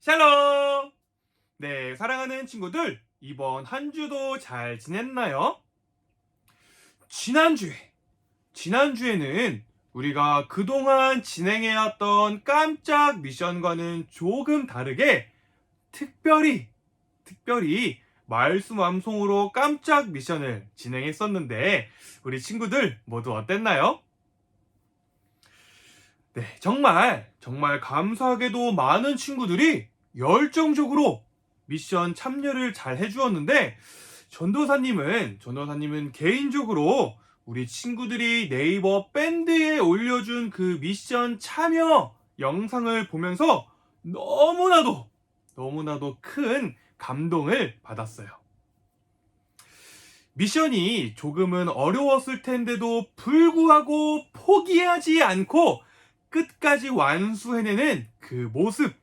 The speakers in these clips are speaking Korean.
샬롬! 네, 사랑하는 친구들, 이번 한 주도 잘 지냈나요? 지난주에는 우리가 그동안 진행해왔던 깜짝 미션과는 조금 다르게 특별히 말씀 암송으로 깜짝 미션을 진행했었는데, 우리 친구들 모두 어땠나요? 네, 정말 감사하게도 많은 친구들이 열정적으로 미션 참여를 잘 해주었는데, 전도사님은 개인적으로 우리 친구들이 네이버 밴드에 올려준 그 미션 참여 영상을 보면서 너무나도 큰 감동을 받았어요. 미션이 조금은 어려웠을 텐데도 불구하고 포기하지 않고 끝까지 완수해내는 그 모습,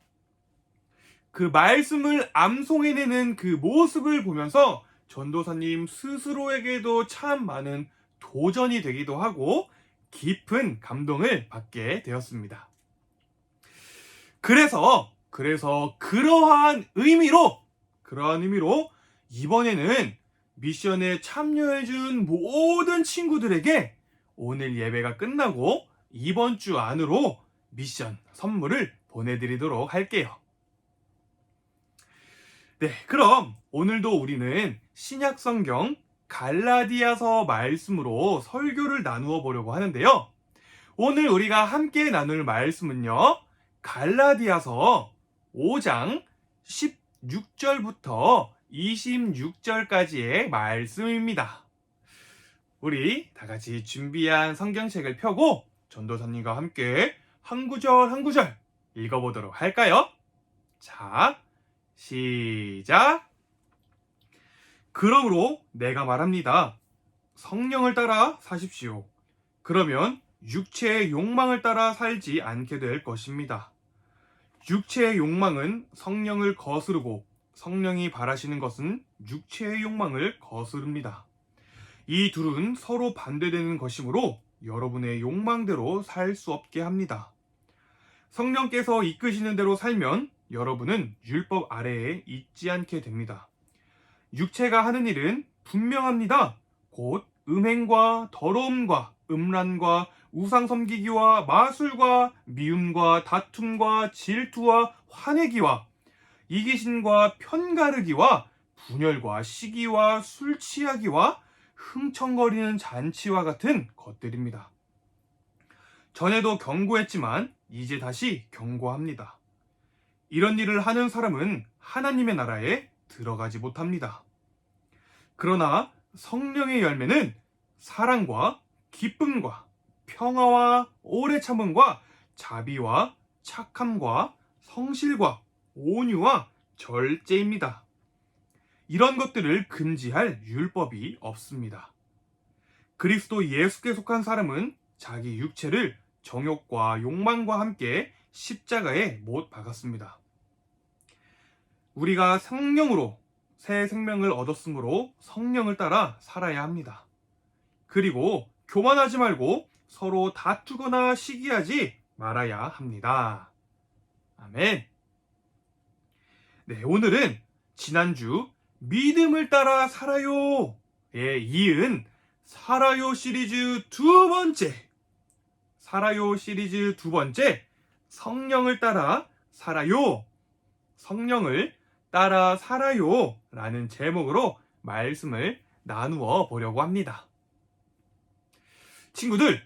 그 말씀을 암송해내는 그 모습을 보면서 전도사님 스스로에게도 참 많은 도전이 되기도 하고 깊은 감동을 받게 되었습니다. 그래서 그러한 의미로 이번에는 미션에 참여해준 모든 친구들에게 오늘 예배가 끝나고 이번 주 안으로 미션 선물을 보내드리도록 할게요. 네, 그럼 오늘도 우리는 신약성경 갈라디아서 말씀으로 설교를 나누어 보려고 하는데요. 오늘 우리가 함께 나눌 말씀은요, 갈라디아서 5장 16절부터 26절까지의 말씀입니다. 우리 다 같이 준비한 성경책을 펴고 전도사님과 함께 한 구절 한 구절 읽어보도록 할까요? 자, 시작! 그러므로 내가 말합니다. 성령을 따라 사십시오. 그러면 육체의 욕망을 따라 살지 않게 될 것입니다. 육체의 욕망은 성령을 거스르고 성령이 바라시는 것은 육체의 욕망을 거스릅니다. 이 둘은 서로 반대되는 것이므로 여러분의 욕망대로 살 수 없게 합니다. 성령께서 이끄시는 대로 살면 여러분은 율법 아래에 있지 않게 됩니다. 육체가 하는 일은 분명합니다. 곧 음행과 더러움과 음란과 우상 섬기기와 마술과 미움과 다툼과 질투와 화내기와 이기심과 편가르기와 분열과 시기와 술 취하기와 흥청거리는 잔치와 같은 것들입니다. 전에도 경고했지만 이제 다시 경고합니다. 이런 일을 하는 사람은 하나님의 나라에 들어가지 못합니다. 그러나 성령의 열매는 사랑과 기쁨과 평화와 오래 참음과 자비와 착함과 성실과 온유와 절제입니다. 이런 것들을 금지할 율법이 없습니다. 그리스도 예수께 속한 사람은 자기 육체를 정욕과 욕망과 함께 십자가에 못 박았습니다. 우리가 성령으로 새 생명을 얻었으므로 성령을 따라 살아야 합니다. 그리고 교만하지 말고 서로 다투거나 시기하지 말아야 합니다. 아멘. 네, 오늘은 지난주 믿음을 따라 살아요에 이은 살아요 시리즈 두 번째 성령을 따라 살아요, 성령을 따라 살아요 라는 제목으로 말씀을 나누어 보려고 합니다. 친구들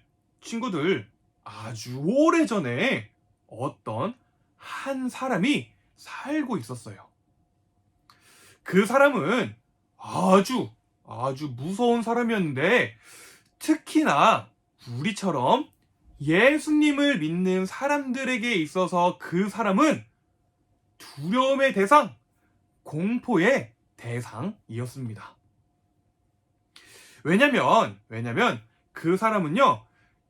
아주 오래전에 어떤 한 사람이 살고 있었어요. 그 사람은 아주 무서운 사람이었는데, 특히나 우리처럼 예수님을 믿는 사람들에게 있어서 그 사람은 두려움의 대상, 공포의 대상이었습니다. 왜냐면 그 사람은요,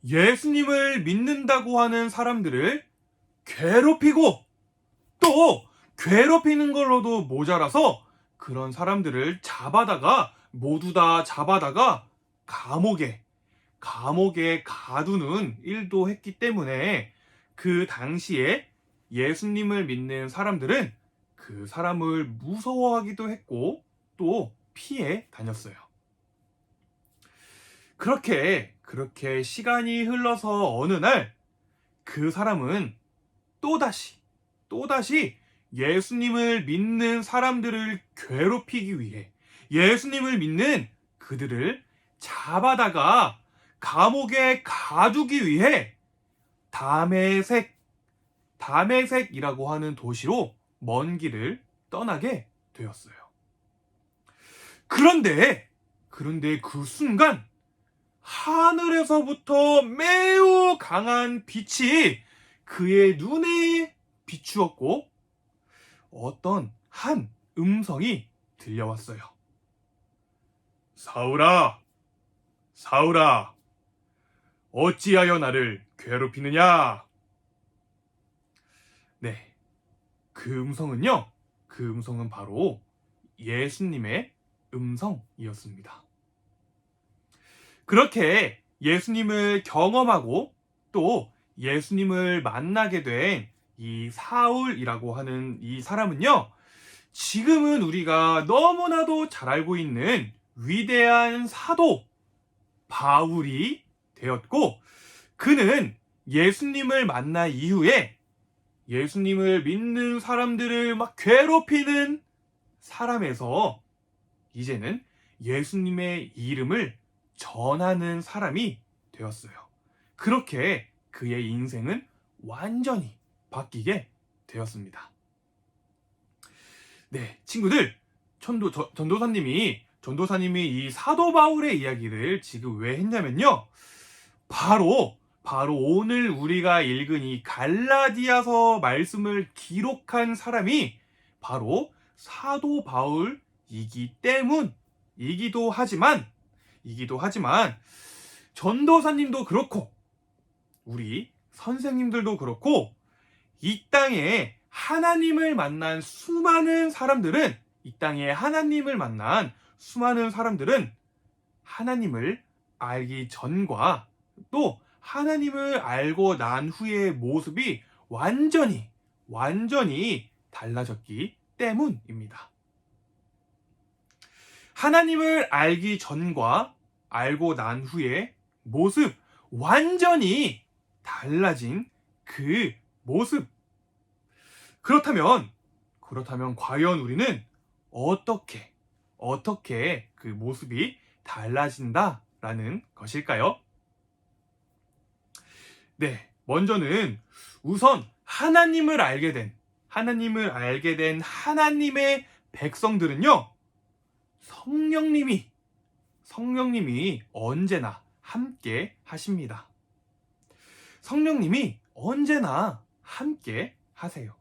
예수님을 믿는다고 하는 사람들을 괴롭히고 또 괴롭히는 걸로도 모자라서 그런 사람들을 모두 다 잡아다가 감옥에 가두는 일도 했기 때문에 그 당시에 예수님을 믿는 사람들은 그 사람을 무서워하기도 했고 또 피해 다녔어요. 그렇게 시간이 흘러서 어느 날 그 사람은 또다시 예수님을 믿는 사람들을 괴롭히기 위해 예수님을 믿는 그들을 잡아다가 감옥에 가두기 위해 다메섹이라고 하는 도시로 먼 길을 떠나게 되었어요. 그런데 그 순간 하늘에서부터 매우 강한 빛이 그의 눈에 비추었고 어떤 한 음성이 들려왔어요. 사울아, 사울아, 어찌하여 나를 괴롭히느냐? 네, 그 음성은 바로 예수님의 음성이었습니다. 그렇게 예수님을 경험하고 또 예수님을 만나게 된 이 사울이라고 하는 이 사람은요, 지금은 우리가 너무나도 잘 알고 있는 위대한 사도 바울이 되었고, 그는 예수님을 만난 이후에 예수님을 믿는 사람들을 막 괴롭히는 사람에서 이제는 예수님의 이름을 전하는 사람이 되었어요. 그렇게 그의 인생은 완전히 바뀌게 되었습니다. 네, 친구들, 전도사님이 이 사도 바울의 이야기를 지금 왜 했냐면요, 바로 오늘 우리가 읽은 이 갈라디아서 말씀을 기록한 사람이 바로 사도 바울이기 때문이기도 하지만 전도사님도 그렇고 우리 선생님들도 그렇고 이 땅에 하나님을 만난 수많은 사람들은 하나님을 알기 전과 또 하나님을 알고 난 후의 모습이 완전히 달라졌기 때문입니다. 하나님을 알기 전과 알고 난 후의 모습, 완전히 달라진 그 모습. 그렇다면 과연 우리는 어떻게 그 모습이 달라진다라는 것일까요? 네, 먼저는 우선 하나님을 알게 된 하나님의 백성들은요, 성령님이 언제나 함께 하십니다. 성령님이 언제나 함께 하세요.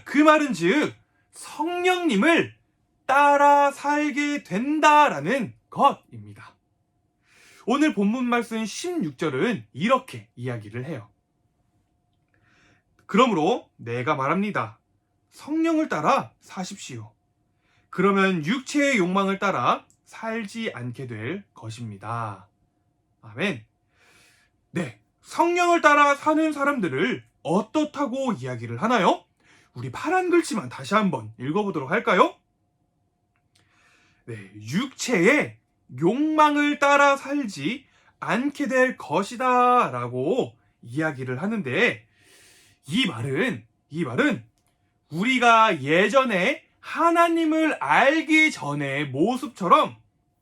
그 말은 즉 성령님을 따라 살게 된다라는 것입니다. 오늘 본문 말씀 16절은 이렇게 이야기를 해요. 그러므로 내가 말합니다. 성령을 따라 사십시오. 그러면 육체의 욕망을 따라 살지 않게 될 것입니다. 아멘. 네, 성령을 따라 사는 사람들을 어떻다고 이야기를 하나요? 우리 파란 글씨만 다시 한번 읽어보도록 할까요? 네, 육체의 욕망을 따라 살지 않게 될 것이다 라고 이야기를 하는데, 이 말은 우리가 예전에 하나님을 알기 전의 모습처럼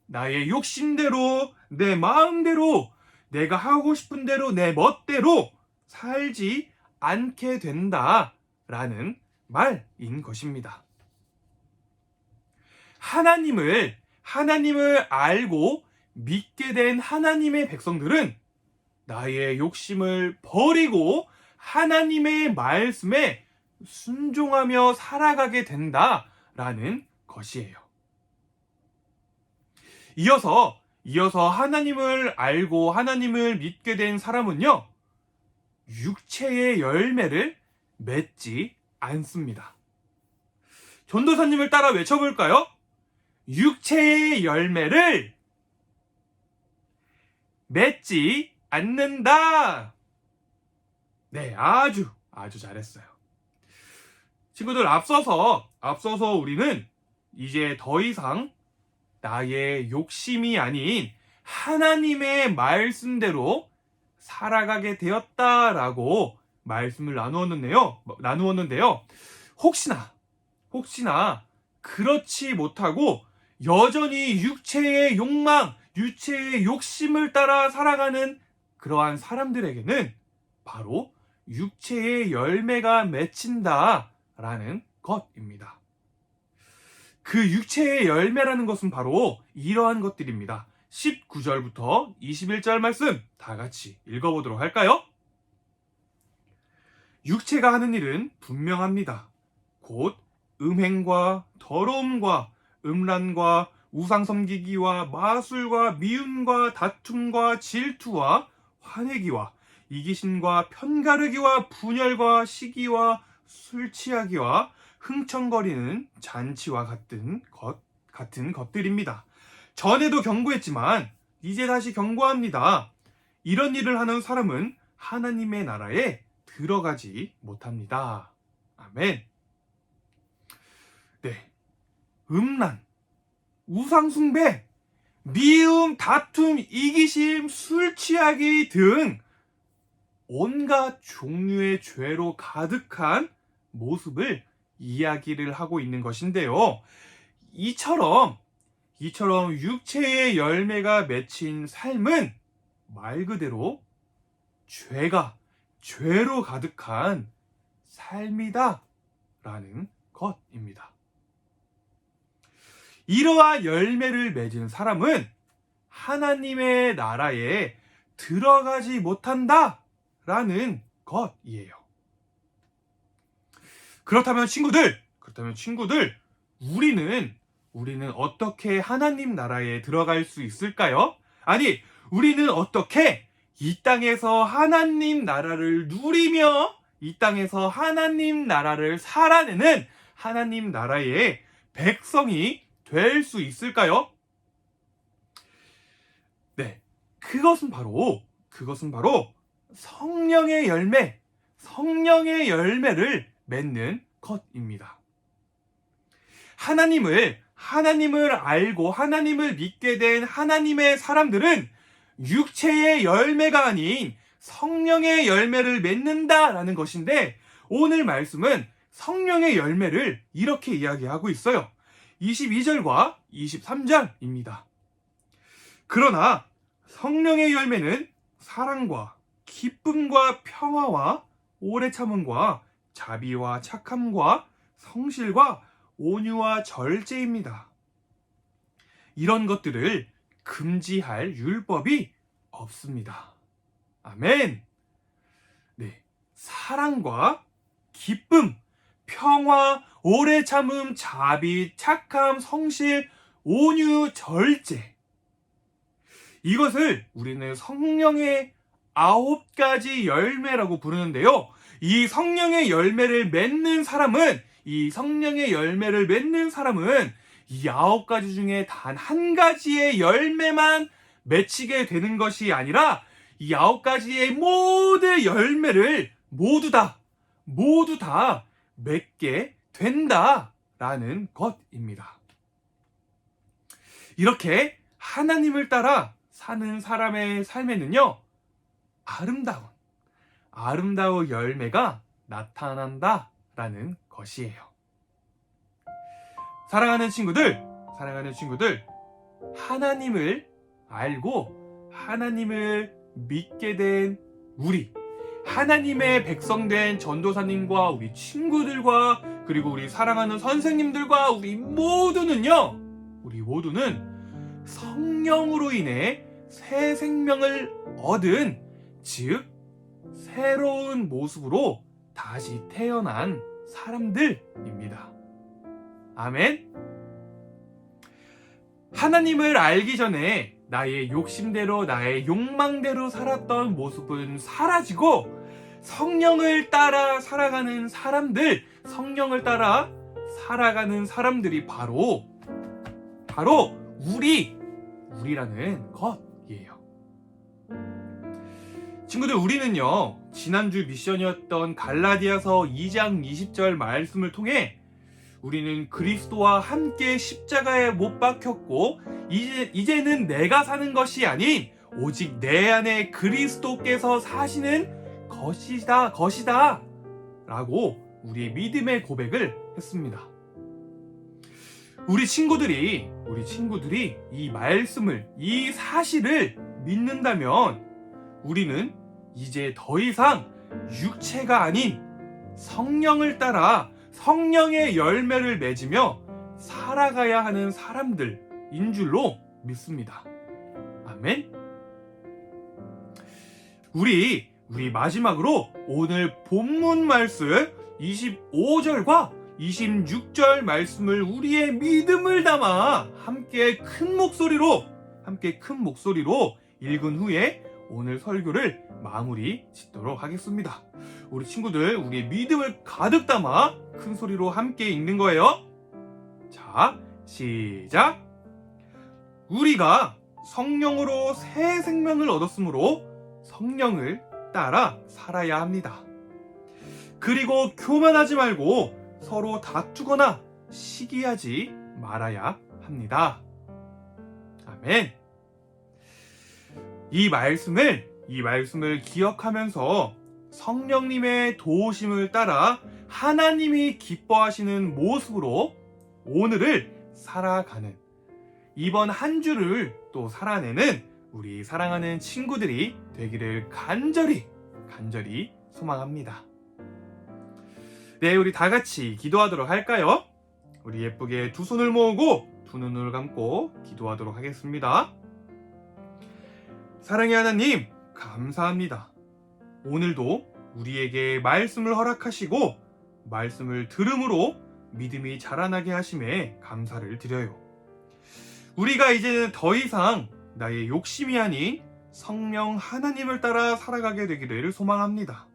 나의 욕심대로, 내 마음대로, 내가 하고 싶은 대로, 내 멋대로 살지 않게 된다라는 말인 것입니다. 하나님을 알고 믿게 된 하나님의 백성들은 나의 욕심을 버리고 하나님의 말씀에 순종하며 살아가게 된다라는 것이에요. 이어서 하나님을 알고 하나님을 믿게 된 사람은요, 육체의 열매를 맺지 않습니다. 전도사님을 따라 외쳐볼까요? 육체의 열매를 맺지 않는다. 네, 아주 잘했어요. 친구들, 앞서서 우리는 이제 더 이상 나의 욕심이 아닌 하나님의 말씀대로 살아가게 되었다라고 말씀을 나누었는데요. 혹시나 그렇지 못하고 여전히 육체의 욕망, 육체의 욕심을 따라 살아가는 그러한 사람들에게는 바로 육체의 열매가 맺힌다라는 것입니다. 그 육체의 열매라는 것은 바로 이러한 것들입니다. 19절부터 21절 말씀 다 같이 읽어보도록 할까요? 육체가 하는 일은 분명합니다. 곧 음행과 더러움과 음란과 우상섬기기와 마술과 미움과 다툼과 질투와 화내기와 이기심과 편가르기와 분열과 시기와 술 취하기와 흥청거리는 잔치와 같은 것들입니다. 전에도 경고했지만 이제 다시 경고합니다. 이런 일을 하는 사람은 하나님의 나라에 들어가지 못합니다. 아멘. 네, 음란, 우상숭배, 미움, 다툼, 이기심, 술 취하기 등 온갖 종류의 죄로 가득한 모습을 이야기를 하고 있는 것인데요. 이처럼 육체의 열매가 맺힌 삶은 말 그대로 죄로 가득한 삶이다 라는 것입니다. 이러한 열매를 맺은 사람은 하나님의 나라에 들어가지 못한다 라는 것이에요. 그렇다면 친구들, 우리는 어떻게 하나님 나라에 들어갈 수 있을까요? 아니, 우리는 어떻게 이 땅에서 하나님 나라를 누리며 이 땅에서 하나님 나라를 살아내는 하나님 나라의 백성이 될 수 있을까요? 네, 그것은 바로 성령의 열매를 맺는 것입니다. 하나님을 알고 하나님을 믿게 된 하나님의 사람들은 육체의 열매가 아닌 성령의 열매를 맺는다라는 것인데, 오늘 말씀은 성령의 열매를 이렇게 이야기하고 있어요. 22절과 23절입니다. 그러나 성령의 열매는 사랑과 기쁨과 평화와 오래 참음과 자비와 착함과 성실과 온유와 절제입니다. 이런 것들을 금지할 율법이 없습니다. 아멘. 네, 사랑과 기쁨, 평화, 오래 참음, 자비, 착함, 성실, 온유, 절제. 이것을 우리는 성령의 9가지 열매라고 부르는데요. 이 성령의 열매를 맺는 사람은 이 9가지 중에 단 한 가지의 열매만 맺히게 되는 것이 아니라 이 9가지의 모든 열매를 모두 다 맺게 된다라는 것입니다. 이렇게 하나님을 따라 사는 사람의 삶에는요, 아름다운 열매가 나타난다라는 것이에요. 사랑하는 친구들, 하나님을 알고 하나님을 믿게 된 우리, 하나님의 백성된 전도사님과 우리 친구들과 그리고 우리 사랑하는 선생님들과 우리 모두는 성령으로 인해 새 생명을 얻은, 즉 새로운 모습으로 다시 태어난 사람들입니다. 아멘. 하나님을 알기 전에 나의 욕심대로, 나의 욕망대로 살았던 모습은 사라지고 성령을 따라 살아가는 사람들이 바로 우리라는 것이에요. 친구들, 우리는요, 지난주 미션이었던 갈라디아서 2장 20절 말씀을 통해 우리는 그리스도와 함께 십자가에 못 박혔고 이제는 내가 사는 것이 아닌 오직 내 안에 그리스도께서 사시는 것이다 라고 우리의 믿음의 고백을 했습니다. 우리 친구들이 이 말씀을, 이 사실을 믿는다면 우리는 이제 더 이상 육체가 아닌 성령을 따라 성령의 열매를 맺으며 살아가야 하는 사람들인 줄로 믿습니다. 아멘. 우리 마지막으로 오늘 본문 말씀 25절과 26절 말씀을 우리의 믿음을 담아 함께 큰 목소리로 읽은 후에 오늘 설교를 마무리 짓도록 하겠습니다. 우리 친구들, 우리의 믿음을 가득 담아 큰 소리로 함께 읽는 거예요. 자, 시작! 우리가 성령으로 새 생명을 얻었으므로 성령을 따라 살아야 합니다. 그리고 교만하지 말고 서로 다투거나 시기하지 말아야 합니다. 아멘. 이 말씀을 기억하면서 성령님의 도우심을 따라 하나님이 기뻐하시는 모습으로 오늘을 살아가는, 이번 한 주를 또 살아내는 우리 사랑하는 친구들이 되기를 간절히 소망합니다. 네, 우리 다 같이 기도하도록 할까요? 우리 예쁘게 두 손을 모으고 두 눈을 감고 기도하도록 하겠습니다. 사랑의 하나님, 감사합니다. 오늘도 우리에게 말씀을 허락하시고 말씀을 들음으로 믿음이 자라나게 하심에 감사를 드려요. 우리가 이제는 더 이상 나의 욕심이 아닌 성령 하나님을 따라 살아가게 되기를 소망합니다.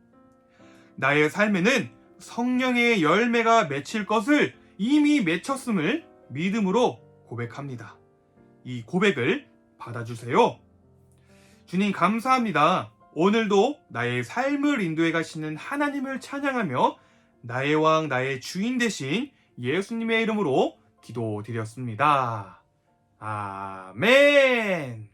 나의 삶에는 성령의 열매가 맺힐 것을 이미 맺혔음을 믿음으로 고백합니다. 이 고백을 받아주세요. 주님, 감사합니다. 오늘도 나의 삶을 인도해 가시는 하나님을 찬양하며 나의 왕, 나의 주인 되신 예수님의 이름으로 기도드렸습니다. 아멘.